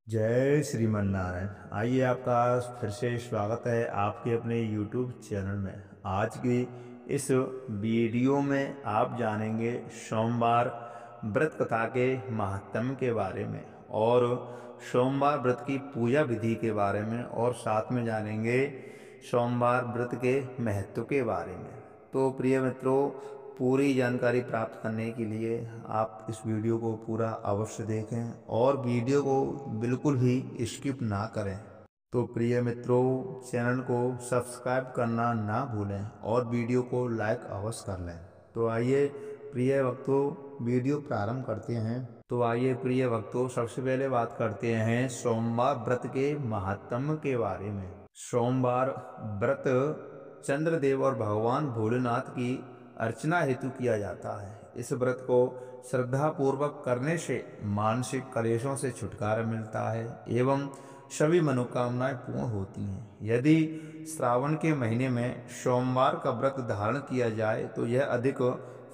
जय श्रीमन नारायण। आइए, आपका फिर से स्वागत है आपके अपने YouTube चैनल में। आज की इस वीडियो में आप जानेंगे सोमवार व्रत कथा के महात्म्य के बारे में और सोमवार व्रत की पूजा विधि के बारे में, और साथ में जानेंगे सोमवार व्रत के महत्व के बारे में। तो प्रिय मित्रों, पूरी जानकारी प्राप्त करने के लिए आप इस वीडियो को पूरा अवश्य देखें और वीडियो को बिल्कुल भी स्किप ना करें। तो प्रिय मित्रों, चैनल को सब्सक्राइब करना ना भूलें और वीडियो को लाइक अवश्य कर लें। तो आइए प्रिय भक्तों, वीडियो प्रारंभ करते हैं। तो आइए प्रिय भक्तों, सबसे पहले बात करते हैं सोमवार व्रत के महात्म्य के बारे में। सोमवार व्रत चंद्रदेव और भगवान भोलेनाथ की अर्चना हेतु किया जाता है। इस व्रत को श्रद्धा पूर्वक करने से मानसिक कलेशों से छुटकारा मिलता है एवं सभी मनोकामनाएं पूर्ण होती हैं। यदि श्रावण के महीने में सोमवार का व्रत धारण किया जाए तो यह अधिक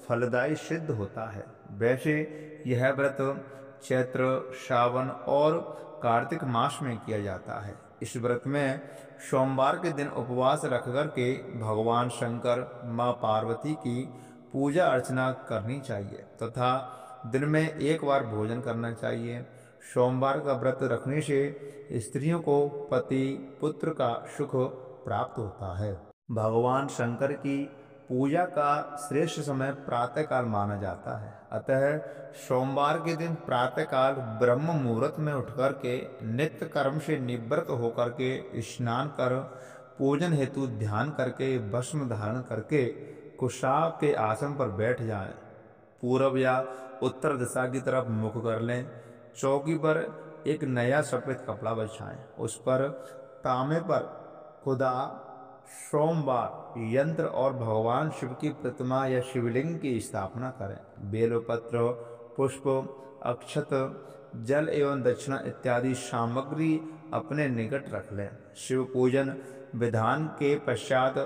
फलदायी सिद्ध होता है। वैसे यह व्रत चैत्र, श्रावण और कार्तिक मास में किया जाता है। इस व्रत में सोमवार के दिन उपवास रख कर के भगवान शंकर, माँ पार्वती की पूजा अर्चना करनी चाहिए तथा दिन में एक बार भोजन करना चाहिए। सोमवार का व्रत रखने से स्त्रियों को पति पुत्र का सुख प्राप्त होता है। भगवान शंकर की पूजा का श्रेष्ठ समय प्रातःकाल माना जाता है। अतः सोमवार के दिन प्रातःकाल ब्रह्म मुहूर्त में उठकर के नित्य कर्म से निवृत्त होकर के स्नान कर पूजन हेतु ध्यान करके भस्म धारण करके कुशाव के आसन पर बैठ जाएं। पूर्व या उत्तर दिशा की तरफ मुख कर लें। चौकी पर एक नया सफेद कपड़ा बिछाएं। उस पर तांबे पर खुदा सोमवार यंत्र और भगवान शिव की प्रतिमा या शिवलिंग की स्थापना करें। बेलपत्र, पुष्प, अक्षत, जल एवं दक्षिणा इत्यादि सामग्री अपने निकट रख लें। शिव पूजन विधान के पश्चात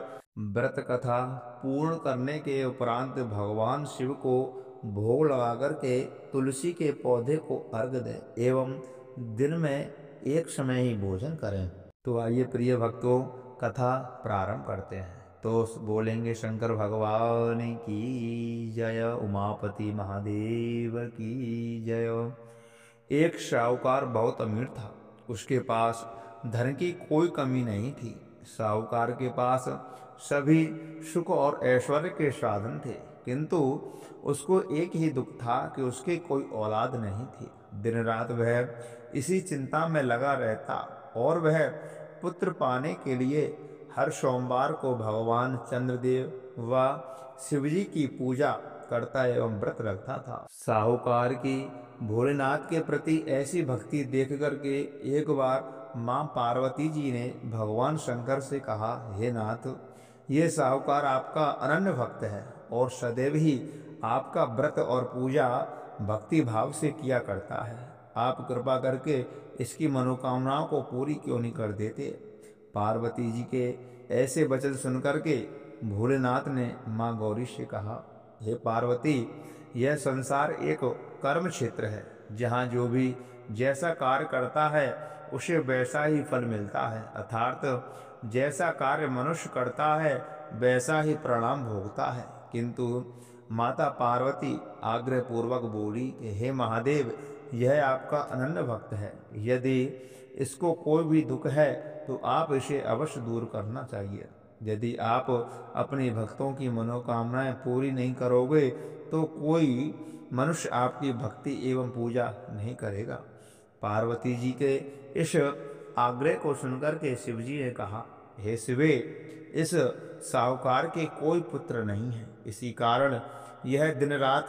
व्रत कथा पूर्ण करने के उपरांत भगवान शिव को भोग लगाकर के तुलसी के पौधे को अर्घ दें एवं दिन में एक समय ही भोजन करें। तो आइए प्रिय भक्तों, कथा प्रारंभ करते हैं। तो बोलेंगे शंकर भगवान की जय, उमापति महादेव की जय। एक साहूकार बहुत अमीर था। उसके पास धन की कोई कमी नहीं थी। साहूकार के पास सभी सुख और ऐश्वर्य के साधन थे, किंतु उसको एक ही दुख था कि उसकी कोई औलाद नहीं थी। दिन रात वह इसी चिंता में लगा रहता और वह पुत्र पाने के लिए हर सोमवार को भगवान चंद्रदेव व शिवजी की पूजा करता एवं व्रत रखता था। साहूकार की भोलेनाथ के प्रति ऐसी भक्ति देख करके एक बार माँ पार्वती जी ने भगवान शंकर से कहा, हे नाथ, ये साहूकार आपका अनन्य भक्त है और सदैव ही आपका व्रत और पूजा भक्ति भाव से किया करता है। आप कृपा करके इसकी मनोकामनाओं को पूरी क्यों नहीं कर देते। पार्वती जी के ऐसे वचन सुनकर के भोलेनाथ ने माँ गौरी से कहा, हे पार्वती, यह संसार एक कर्म क्षेत्र है जहाँ जो भी जैसा कार्य करता है उसे वैसा ही फल मिलता है। अर्थात जैसा कार्य मनुष्य करता है वैसा ही परिणाम भोगता है। किंतु माता पार्वती आग्रह पूर्वक बोली, हे महादेव, यह आपका अनन्य भक्त है। यदि इसको कोई भी दुख है तो आप इसे अवश्य दूर करना चाहिए। यदि आप अपने भक्तों की मनोकामनाएं पूरी नहीं करोगे तो कोई मनुष्य आपकी भक्ति एवं पूजा नहीं करेगा। पार्वती जी के इस आग्रह को सुनकर के शिवजी ने कहा, हे शिवे, इस साहूकार के कोई पुत्र नहीं है, इसी कारण यह दिन रात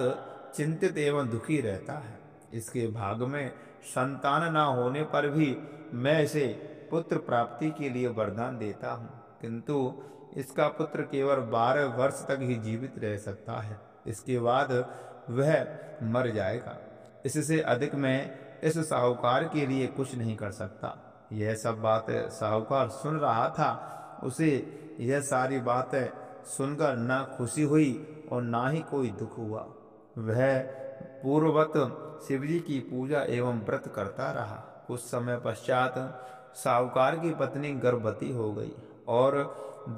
चिंतित एवं दुखी रहता है। इसके भाग में संतान न होने पर भी मैं इसे पुत्र प्राप्ति के लिए वरदान देता हूँ, किंतु इसका पुत्र केवल 12 वर्ष तक ही जीवित रह सकता है। इसके बाद वह मर जाएगा। इससे अधिक मैं इस साहूकार के लिए कुछ नहीं कर सकता। यह सब बातें साहूकार सुन रहा था। उसे यह सारी बातें सुनकर ना खुशी हुई और ना ही कोई दुख हुआ। वह पूर्ववत शिवजी की पूजा एवं व्रत करता रहा। कुछ समय पश्चात साहूकार की पत्नी गर्भवती हो गई और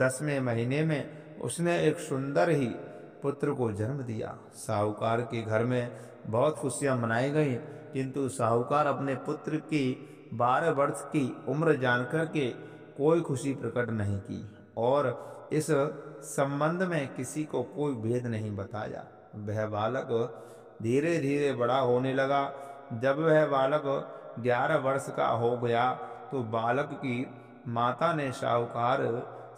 10वें महीने में उसने एक सुंदर ही पुत्र को जन्म दिया। साहूकार के घर में बहुत खुशियां मनाई गई, किंतु साहूकार अपने पुत्र की 12 वर्ष की उम्र जानकर के कोई खुशी प्रकट नहीं की और इस संबंध में किसी को कोई भेद नहीं बताया। वह बालक धीरे धीरे बड़ा होने लगा। जब वह बालक 11 वर्ष का हो गया तो बालक की माता ने साहूकार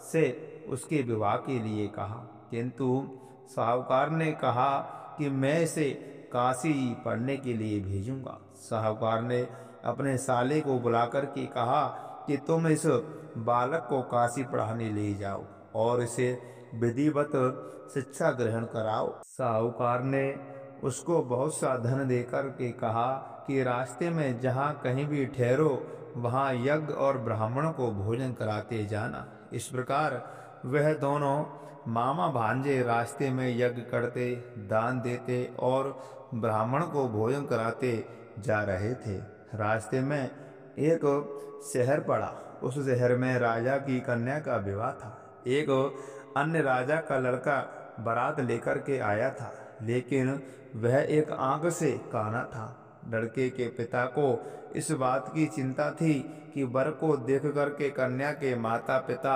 से उसके विवाह के लिए कहा, किंतु साहूकार ने कहा कि मैं इसे काशी पढ़ने के लिए भेजूंगा। साहूकार ने अपने साले को बुलाकर के कहा कि तुम इस बालक को काशी पढ़ाने ले जाओ और इसे विधिवत शिक्षा ग्रहण कराओ। साहूकार ने उसको बहुत सा धन देकर के कहा कि रास्ते में जहाँ कहीं भी ठहरो वहाँ यज्ञ और ब्राह्मणों को भोजन कराते जाना। इस प्रकार वह दोनों मामा भांजे रास्ते में यज्ञ करते, दान देते और ब्राह्मण को भोजन कराते जा रहे थे। रास्ते में एक शहर पड़ा। उस शहर में राजा की कन्या का विवाह था। एक अन्य राजा का लड़का बारात लेकर के आया था, लेकिन वह एक आंख से काना था। लड़के के पिता को इस बात की चिंता थी कि वर को देख करके कन्या के माता पिता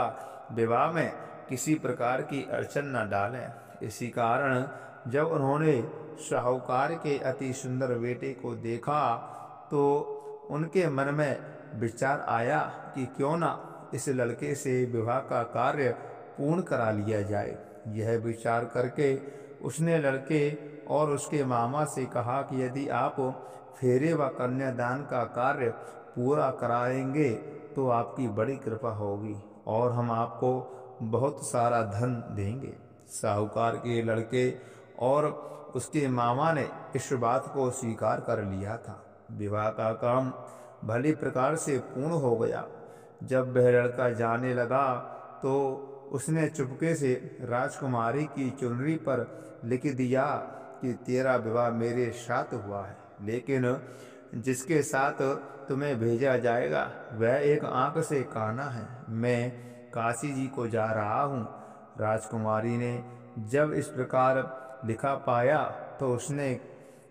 विवाह में किसी प्रकार की अड़चन न डालें। इसी कारण जब उन्होंने साहूकार के अति सुंदर बेटे को देखा तो उनके मन में विचार आया कि क्यों ना इस लड़के से विवाह का कार्य पूर्ण करा लिया जाए। यह विचार करके उसने लड़के और उसके मामा से कहा कि यदि आप फेरे व कन्यादान का कार्य पूरा कराएंगे तो आपकी बड़ी कृपा होगी और हम आपको बहुत सारा धन देंगे। साहूकार के लड़के और उसके मामा ने इस बात को स्वीकार कर लिया था। विवाह का काम भली प्रकार से पूर्ण हो गया। जब वह लड़का जाने लगा तो उसने चुपके से राजकुमारी की चुनरी पर लिख दिया कि तेरा विवाह मेरे साथ हुआ है, लेकिन जिसके साथ तुम्हें भेजा जाएगा वह एक आंख से काना है। मैं काशी जी को जा रहा हूँ। राजकुमारी ने जब इस प्रकार लिखा पाया तो उसने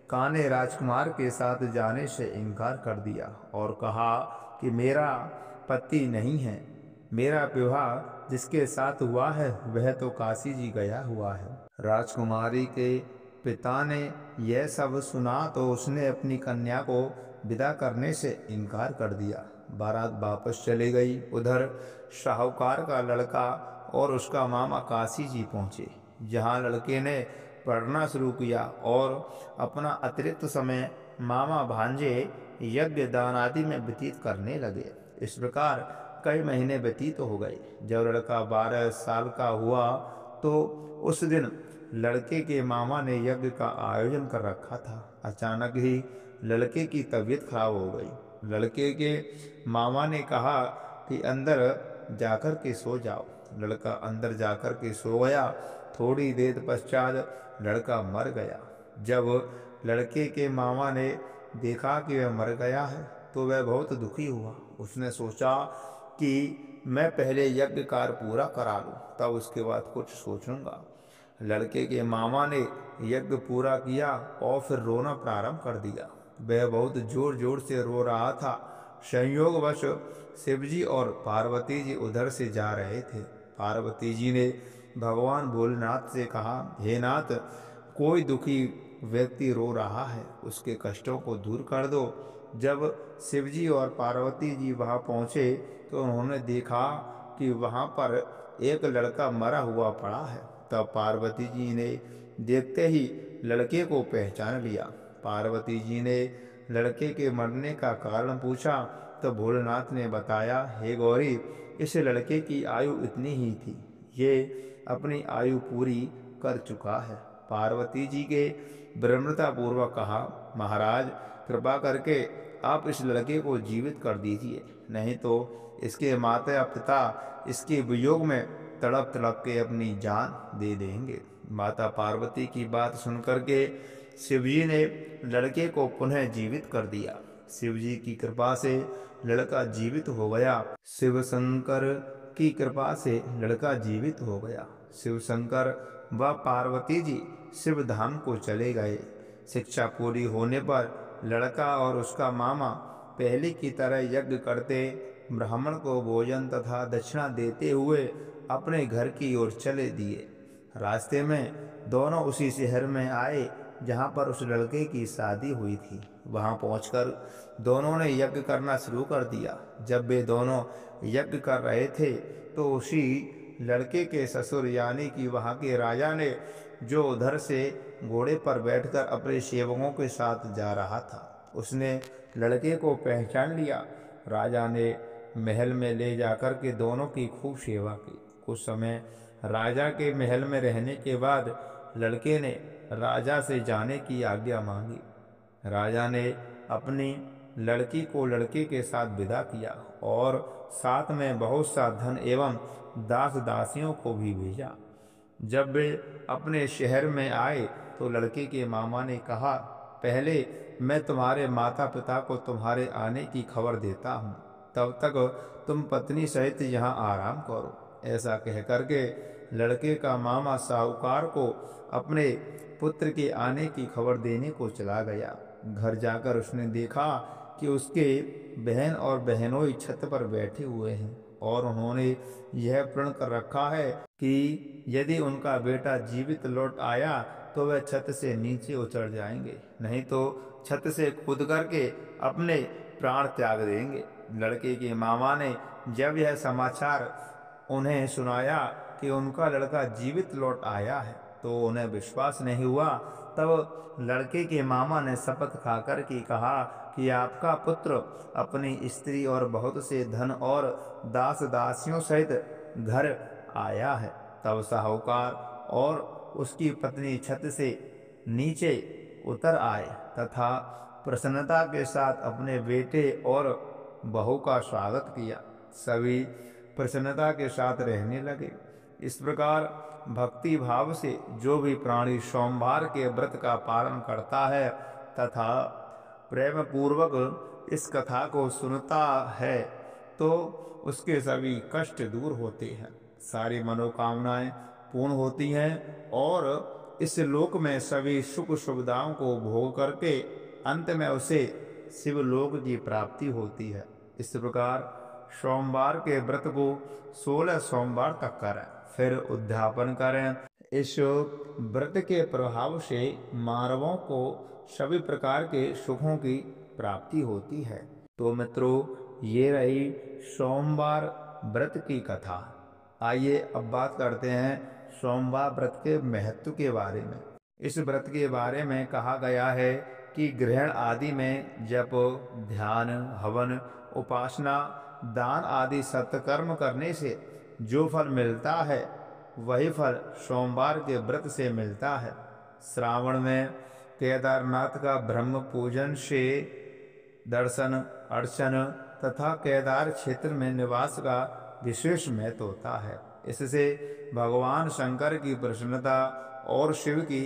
काने राजकुमार के साथ जाने से इनकार कर दिया और कहा कि मेरा पति नहीं है। मेरा विवाह जिसके साथ हुआ है वह तो काशी जी गया हुआ है। राजकुमारी के पिता ने यह सब सुना तो उसने अपनी कन्या को विदा करने से इनकार कर दिया। बारात वापस चली गई। उधर साहूकार का लड़का और उसका मामा काशी जी पहुँचे, जहाँ लड़के ने पढ़ना शुरू किया और अपना अतिरिक्त समय मामा भांजे यज्ञ दान आदि में व्यतीत करने लगे। इस प्रकार कई महीने व्यतीत हो गए। जब लड़का 12 साल का हुआ तो उस दिन लड़के के मामा ने यज्ञ का आयोजन कर रखा था। अचानक ही लड़के की तबीयत खराब हो गई। लड़के के मामा ने कहा कि अंदर जाकर के सो जाओ। लड़का अंदर जाकर के सो गया। थोड़ी देर पश्चात लड़का मर गया। जब लड़के के मामा ने देखा कि वह मर गया है तो वह बहुत दुखी हुआ। उसने सोचा कि मैं पहले यज्ञ कार्य पूरा करा लूं, तब उसके बाद कुछ सोचूंगा। लड़के के मामा ने यज्ञ पूरा किया और फिर रोना प्रारंभ कर दिया। वह बहुत जोर जोर से रो रहा था। संयोगवश शिवजी और पार्वती जी उधर से जा रहे थे। पार्वती जी ने भगवान भोलेनाथ से कहा, हे नाथ, कोई दुखी व्यक्ति रो रहा है, उसके कष्टों को दूर कर दो। जब शिवजी और पार्वती जी वहां पहुंचे तो उन्होंने देखा कि वहां पर एक लड़का मरा हुआ पड़ा है। तब पार्वती जी ने देखते ही लड़के को पहचान लिया। पार्वती जी ने लड़के के मरने का कारण पूछा तो भोलेनाथ ने बताया, हे गौरी, इस लड़के की आयु इतनी ही थी, ये अपनी आयु पूरी कर चुका है। पार्वती जी के विनम्रता पूर्वक कहा, महाराज, कृपा करके आप इस लड़के को जीवित कर दीजिए, नहीं तो इसके माता पिता इसके वियोग में तड़प तड़प के अपनी जान दे देंगे। माता पार्वती की बात सुनकर के शिवजी ने लड़के को पुनः जीवित कर दिया। शिव जी की कृपा से लड़का जीवित हो गया। शिव शंकर की कृपा से लड़का जीवित हो गया। शिव शंकर व पार्वती जी शिव धाम को चले गए। शिक्षा पूरी होने पर लड़का और उसका मामा पहले की तरह यज्ञ करते, ब्राह्मण को भोजन तथा दक्षिणा देते हुए अपने घर की ओर चले दिए। रास्ते में दोनों उसी शहर में आए जहां पर उस लड़के की शादी हुई थी। वहां पहुंचकर दोनों ने यज्ञ करना शुरू कर दिया। जब वे दोनों यज्ञ कर रहे थे तो उसी लड़के के ससुर यानी कि वहां के राजा ने, जो उधर से घोड़े पर बैठकर अपने सेवकों के साथ जा रहा था, उसने लड़के को पहचान लिया। राजा ने महल में ले जाकर के दोनों की खूब सेवा की। कुछ समय राजा के महल में रहने के बाद लड़के ने राजा से जाने की आज्ञा मांगी। राजा ने अपनी लड़की को लड़के के साथ विदा किया और साथ में बहुत सा धन एवं दास दासियों को भी भेजा। जब वे अपने शहर में आए तो लड़के के मामा ने कहा, पहले मैं तुम्हारे माता पिता को तुम्हारे आने की खबर देता हूँ, तब तक तुम पत्नी सहित यहाँ आराम करो। ऐसा कह करके लड़के का मामा साहूकार को अपने पुत्र के आने की खबर देने को चला गया। घर जाकर उसने देखा कि उसके बहन और बहनोई छत पर बैठे हुए हैं और उन्होंने यह प्रण कर रखा है कि यदि उनका बेटा जीवित लौट आया तो वह छत से नीचे उतर जाएंगे, नहीं तो छत से कूद करके अपने प्राण त्याग देंगे। लड़के के मामा ने जब यह समाचार उन्हें सुनाया कि उनका लड़का जीवित लौट आया है तो उन्हें विश्वास नहीं हुआ। तब लड़के के मामा ने शपथ खाकर के कहा कि आपका पुत्र अपनी स्त्री और बहुत से धन और दास दासियों सहित घर आया है। तब साहूकार और उसकी पत्नी छत से नीचे उतर आए तथा प्रसन्नता के साथ अपने बेटे और बहू का स्वागत किया। सभी प्रसन्नता के साथ रहने लगे। इस प्रकार भक्ति भाव से जो भी प्राणी सोमवार के व्रत का पालन करता है तथा प्रेम पूर्वक इस कथा को सुनता है तो उसके सभी कष्ट दूर होते हैं, सारी मनोकामनाएं पूर्ण होती हैं और इस लोक में सभी सुख सुविधाओं को भोग करके अंत में उसे शिवलोक की प्राप्ति होती है। इस प्रकार सोमवार के व्रत को 16 सोमवार तक करें, फिर उद्यापन करें। इस व्रत के प्रभाव से मानवों को सभी प्रकार के सुखों की प्राप्ति होती है। तो मित्रों, ये रही सोमवार व्रत की कथा। आइए अब बात करते हैं सोमवार व्रत के महत्व के बारे में। इस व्रत के बारे में कहा गया है कि ग्रहण आदि में जप, ध्यान, हवन, उपासना, दान आदि सत्कर्म करने से जो फल मिलता है वही फल सोमवार के व्रत से मिलता है। श्रावण में केदारनाथ का ब्रह्म पूजन से दर्शन, अर्चन तथा केदार क्षेत्र में निवास का विशेष महत्व होता है। इससे भगवान शंकर की प्रसन्नता और शिव की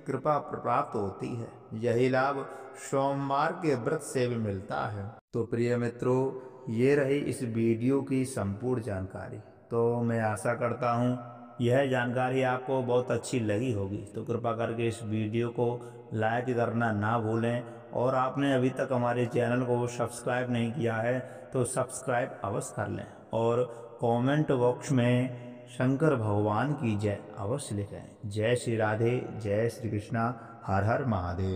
कृपा प्राप्त होती है। यही लाभ सोमवार के व्रत से भी मिलता है। तो प्रिय मित्रों, ये रही इस वीडियो की संपूर्ण जानकारी। तो मैं आशा करता हूँ यह जानकारी आपको बहुत अच्छी लगी होगी। तो कृपा करके इस वीडियो को लाइक करना ना भूलें और आपने अभी तक हमारे चैनल को सब्सक्राइब नहीं किया है तो सब्सक्राइब अवश्य कर लें और कमेंट बॉक्स में शंकर भगवान की जय अवश्य लिखें। जय श्री राधे, जय श्री कृष्णा, हर हर महादेव।